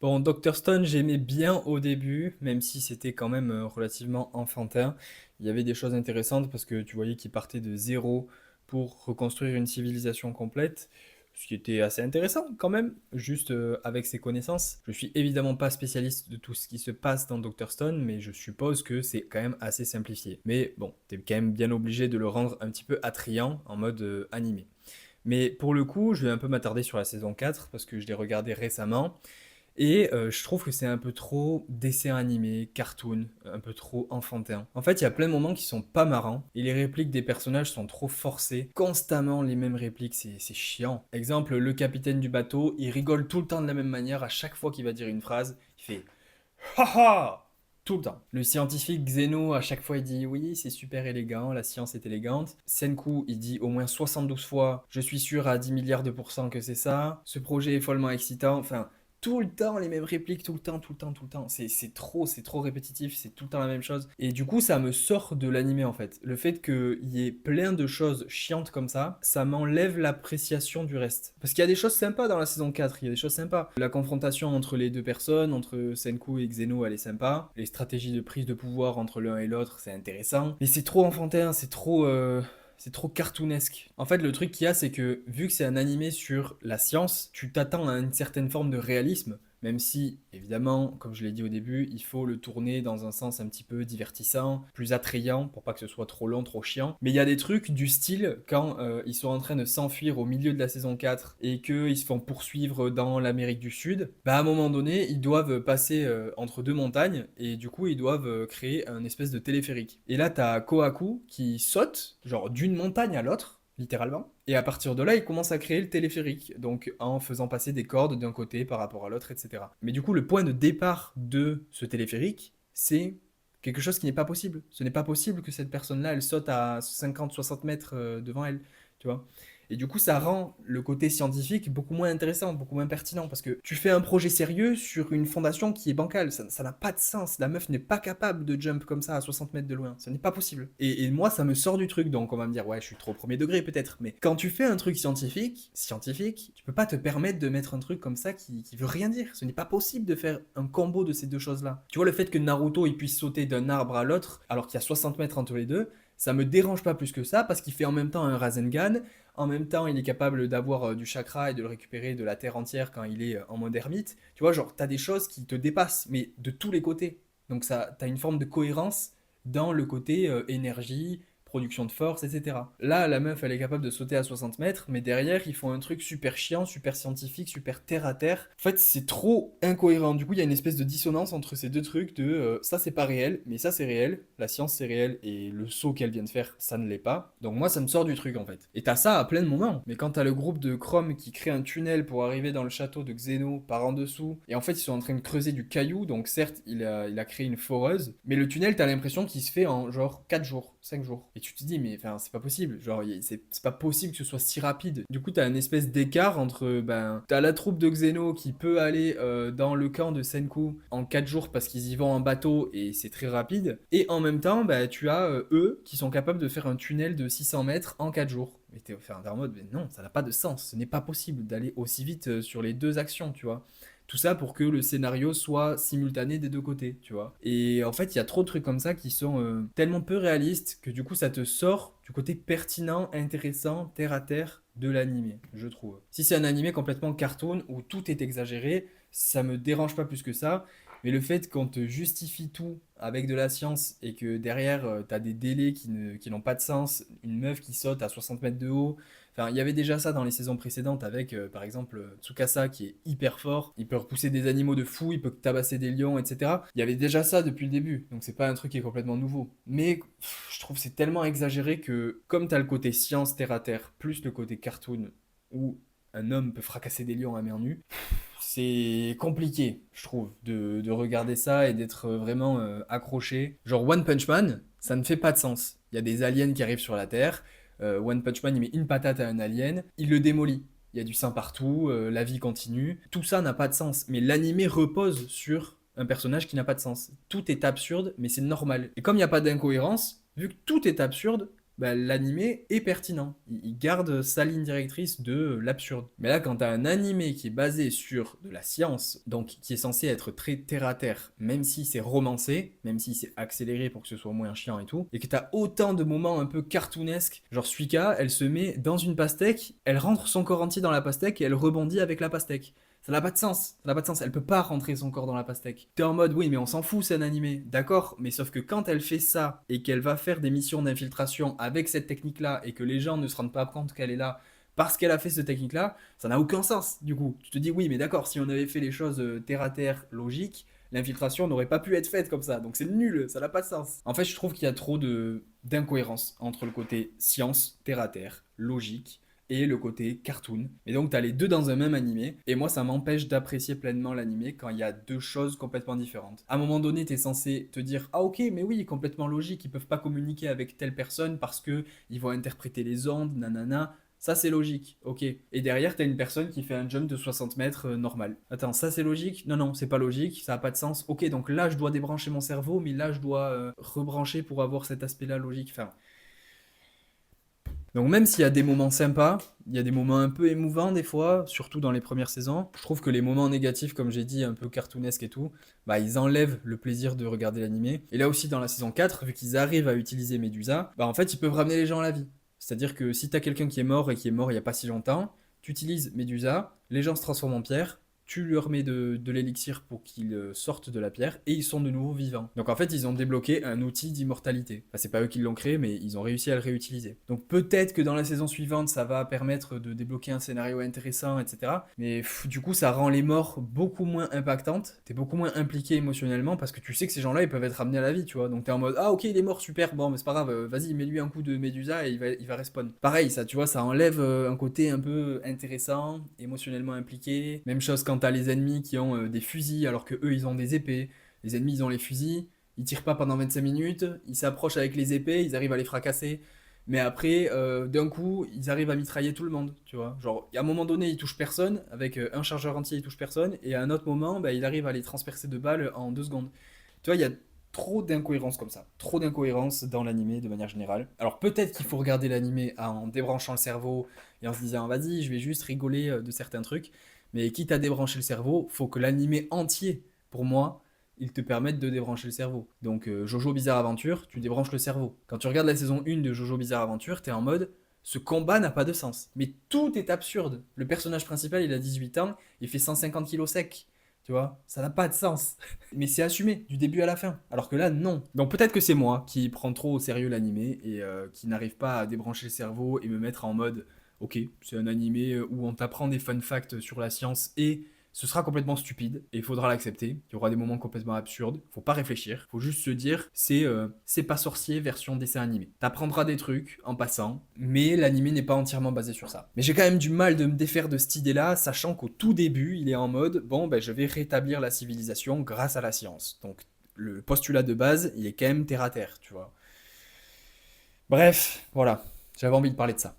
Bon, Dr Stone, j'aimais bien au début, même si c'était quand même relativement enfantin. Il y avait des choses intéressantes parce que tu voyais qu'il partait de zéro pour reconstruire une civilisation complète, ce qui était assez intéressant quand même, juste avec ses connaissances. Je suis évidemment pas spécialiste de tout ce qui se passe dans Dr Stone, mais je suppose que c'est quand même assez simplifié. Mais bon, t'es quand même bien obligé de le rendre un petit peu attrayant en mode animé. Mais pour le coup, je vais un peu m'attarder sur la saison 4 parce que je l'ai regardé récemment. Et je trouve que c'est un peu trop dessin animé, cartoon, un peu trop enfantin. En fait, il y a plein de moments qui sont pas marrants, et les répliques des personnages sont trop forcées. Constamment les mêmes répliques, c'est chiant. Exemple, le capitaine du bateau, il rigole tout le temps de la même manière à chaque fois qu'il va dire une phrase. Il fait haha tout le temps. Le scientifique Xeno, à chaque fois, il dit oui, c'est super élégant, la science est élégante. Senku, il dit au moins 72 fois, je suis sûr à 10 milliards de pourcents que c'est ça. Ce projet est follement excitant. Enfin, tout le temps les mêmes répliques, tout le temps, tout le temps, tout le temps. C'est trop répétitif, c'est tout le temps la même chose. Et du coup, ça me sort de l'animé en fait. Le fait qu'il y ait plein de choses chiantes comme ça m'enlève l'appréciation du reste. Parce qu'il y a des choses sympas dans la saison 4, il y a des choses sympas. La confrontation entre les deux personnes, entre Senku et Xeno, elle est sympa. Les stratégies de prise de pouvoir entre l'un et l'autre, c'est intéressant. Mais c'est trop enfantin, c'est trop cartoonesque. En fait, le truc qu'il y a, c'est que vu que c'est un animé sur la science, tu t'attends à une certaine forme de réalisme, même si, évidemment, comme je l'ai dit au début, il faut le tourner dans un sens un petit peu divertissant, plus attrayant, pour pas que ce soit trop long, trop chiant. Mais il y a des trucs du style, quand ils sont en train de s'enfuir au milieu de la saison 4 et qu'ils se font poursuivre dans l'Amérique du Sud, bah à un moment donné, ils doivent passer entre deux montagnes, et du coup, ils doivent créer un espèce de téléphérique. Et là, t'as Kohaku qui saute, genre d'une montagne à l'autre, littéralement. Et à partir de là, il commence à créer le téléphérique, donc en faisant passer des cordes d'un côté par rapport à l'autre, etc. Mais du coup, le point de départ de ce téléphérique, c'est quelque chose qui n'est pas possible. Ce n'est pas possible que cette personne-là, elle saute à 50-60 mètres devant elle, tu vois. Et du coup, ça rend le côté scientifique beaucoup moins intéressant, beaucoup moins pertinent, parce que tu fais un projet sérieux sur une fondation qui est bancale, ça n'a pas de sens, la meuf n'est pas capable de jump comme ça à 60 mètres de loin, ce n'est pas possible. Et moi, ça me sort du truc, donc on va me dire, ouais, je suis trop premier degré peut-être, mais quand tu fais un truc scientifique, tu peux pas te permettre de mettre un truc comme ça qui veut rien dire, ce n'est pas possible de faire un combo de ces deux choses-là. Tu vois, le fait que Naruto, il puisse sauter d'un arbre à l'autre, alors qu'il y a 60 mètres entre les deux, ça me dérange pas plus que ça, parce qu'il fait en même temps un Rasengan, en même temps, il est capable d'avoir du chakra et de le récupérer de la terre entière quand il est en mode ermite. Tu vois, genre, t'as des choses qui te dépassent, mais de tous les côtés. Donc, ça, t'as une forme de cohérence dans le côté énergie, production de force, etc. Là, la meuf, elle est capable de sauter à 60 mètres, mais derrière, ils font un truc super chiant, super scientifique, super terre à terre. En fait, c'est trop incohérent. Du coup, il y a une espèce de dissonance entre ces deux trucs de ça, c'est pas réel, mais ça, c'est réel. La science, c'est réel, et le saut qu'elle vient de faire, ça ne l'est pas. Donc, moi, ça me sort du truc, en fait. Et t'as ça à plein de moments. Mais quand t'as le groupe de Chrome qui crée un tunnel pour arriver dans le château de Xeno par en dessous, et en fait, ils sont en train de creuser du caillou, donc certes, il a créé une foreuse, mais le tunnel, t'as l'impression qu'il se fait en genre 4 jours, 5 jours. Et tu te dis, mais enfin, c'est pas possible. Genre, c'est pas possible que ce soit si rapide. Du coup, t'as une espèce d'écart entre, ben, t'as la troupe de Xeno qui peut aller dans le camp de Senku en 4 jours parce qu'ils y vont en bateau et c'est très rapide. Et en même temps, bah, tu as eux qui sont capables de faire un tunnel de 600 mètres en 4 jours. Mais t'es en mode, mais non, ça n'a pas de sens. Ce n'est pas possible d'aller aussi vite sur les deux actions, tu vois. Tout ça pour que le scénario soit simultané des deux côtés, tu vois. Et en fait, il y a trop de trucs comme ça qui sont tellement peu réalistes que du coup, ça te sort du côté pertinent, intéressant, terre à terre de l'animé, je trouve. Si c'est un animé complètement cartoon où tout est exagéré, ça me dérange pas plus que ça. Mais le fait qu'on te justifie tout avec de la science et que derrière, t'as des délais qui n'ont pas de sens, une meuf qui saute à 60 mètres de haut, enfin, il y avait déjà ça dans les saisons précédentes avec, par exemple, Tsukasa qui est hyper fort. Il peut repousser des animaux de fou, il peut tabasser des lions, etc. Il y avait déjà ça depuis le début, donc c'est pas un truc qui est complètement nouveau. Mais je trouve que c'est tellement exagéré que, comme t'as le côté science terre à terre, plus le côté cartoon où un homme peut fracasser des lions à main nue, c'est compliqué, je trouve, de regarder ça et d'être vraiment accroché. Genre One Punch Man, ça ne fait pas de sens. Il y a des aliens qui arrivent sur la Terre. One Punch Man, il met une patate à un alien, il le démolit. Il y a du sang partout, la vie continue. Tout ça n'a pas de sens. Mais l'animé repose sur un personnage qui n'a pas de sens. Tout est absurde, mais c'est normal. Et comme il n'y a pas d'incohérence, vu que tout est absurde, bah, l'animé est pertinent. Il garde sa ligne directrice de l'absurde. Mais là, quand t'as un animé qui est basé sur de la science, donc qui est censé être très terre à terre, même si c'est romancé, même si c'est accéléré pour que ce soit moins chiant et tout, et que t'as autant de moments un peu cartoonesques, genre Suika, elle se met dans une pastèque, elle rentre son corps entier dans la pastèque et elle rebondit avec la pastèque. Ça n'a pas de sens, ça n'a pas de sens, elle peut pas rentrer son corps dans la pastèque. T'es en mode, oui, mais on s'en fout, c'est un animé, d'accord, mais sauf que quand elle fait ça et qu'elle va faire des missions d'infiltration avec cette technique-là et que les gens ne se rendent pas compte qu'elle est là parce qu'elle a fait cette technique-là, ça n'a aucun sens, du coup. Tu te dis, oui, mais d'accord, si on avait fait les choses terre à terre, logiques, l'infiltration n'aurait pas pu être faite comme ça, donc c'est nul, ça n'a pas de sens. En fait, je trouve qu'il y a trop d'incohérence entre le côté science, terre à terre, logique, et le côté cartoon. Et donc, tu as les deux dans un même animé. Et moi, ça m'empêche d'apprécier pleinement l'animé quand il y a deux choses complètement différentes. À un moment donné, tu es censé te dire, ah ok, mais oui, complètement logique, ils peuvent pas communiquer avec telle personne parce que ils vont interpréter les ondes, nanana. Ça, c'est logique, ok. Et derrière, t'as une personne qui fait un jump de 60 mètres normal. Attends, ça, c'est logique? Non, non, c'est pas logique, ça a pas de sens. Ok, donc là, je dois débrancher mon cerveau, mais là, je dois rebrancher pour avoir cet aspect-là logique. Enfin, donc même s'il y a des moments sympas, il y a des moments un peu émouvants des fois, surtout dans les premières saisons, je trouve que les moments négatifs, comme j'ai dit, un peu cartoonesques et tout, bah ils enlèvent le plaisir de regarder l'animé. Et là aussi dans la saison 4, vu qu'ils arrivent à utiliser Medusa, bah en fait ils peuvent ramener les gens à la vie. C'est-à-dire que si t'as quelqu'un qui est mort et qui est mort il y a pas si longtemps, tu utilises Medusa, les gens se transforment en pierre, tu leur mets de l'élixir pour qu'ils sortent de la pierre et ils sont de nouveau vivants. Donc en fait, ils ont débloqué un outil d'immortalité. Enfin, c'est pas eux qui l'ont créé, mais ils ont réussi à le réutiliser. Donc peut-être que dans la saison suivante, ça va permettre de débloquer un scénario intéressant, etc. Mais du coup, ça rend les morts beaucoup moins impactantes. T'es beaucoup moins impliqué émotionnellement parce que tu sais que ces gens-là, ils peuvent être ramenés à la vie, tu vois. Donc t'es en mode, ah ok, il est mort, super, bon, mais c'est pas grave, vas-y, mets-lui un coup de Médusa et il va respawn. Pareil, ça, tu vois, ça enlève un côté un peu intéressant, émotionnellement impliqué. Même chose quand t'as les ennemis qui ont des fusils alors que eux ils ont des épées. Les ennemis ils ont les fusils, ils tirent pas pendant 25 minutes, ils s'approchent avec les épées, ils arrivent à les fracasser. Mais après, d'un coup, ils arrivent à mitrailler tout le monde, tu vois. Genre, à un moment donné, ils touchent personne, avec un chargeur entier, ils touchent personne, et à un autre moment, bah, il arrive à les transpercer de balles en 2 secondes. Tu vois, il y a trop d'incohérences comme ça. Trop d'incohérences dans l'animé de manière générale. Alors peut-être qu'il faut regarder l'animé en débranchant le cerveau et en se disant, vas-y, je vais juste rigoler de certains trucs. Mais quitte à débrancher le cerveau, faut que l'animé entier, pour moi, il te permette de débrancher le cerveau. Donc Jojo Bizarre Adventure, tu débranches le cerveau. Quand tu regardes la saison 1 de Jojo Bizarre Adventure, t'es en mode ce combat n'a pas de sens. Mais tout est absurde. Le personnage principal, il a 18 ans, il fait 150 kilos sec. Tu vois, ça n'a pas de sens. Mais c'est assumé du début à la fin. Alors que là, non. Donc peut-être que c'est moi qui prends trop au sérieux l'animé et qui n'arrive pas à débrancher le cerveau et me mettre en mode ok, c'est un animé où on t'apprend des fun facts sur la science et ce sera complètement stupide et il faudra l'accepter. Il y aura des moments complètement absurdes. Faut pas réfléchir. Faut juste se dire c'est pas sorcier version dessin animé. T'apprendras des trucs en passant, mais l'animé n'est pas entièrement basé sur ça. Mais j'ai quand même du mal de me défaire de cette idée-là, sachant qu'au tout début, il est en mode bon ben je vais rétablir la civilisation grâce à la science. Donc le postulat de base, il est quand même terre à terre, tu vois. Bref, voilà. J'avais envie de parler de ça.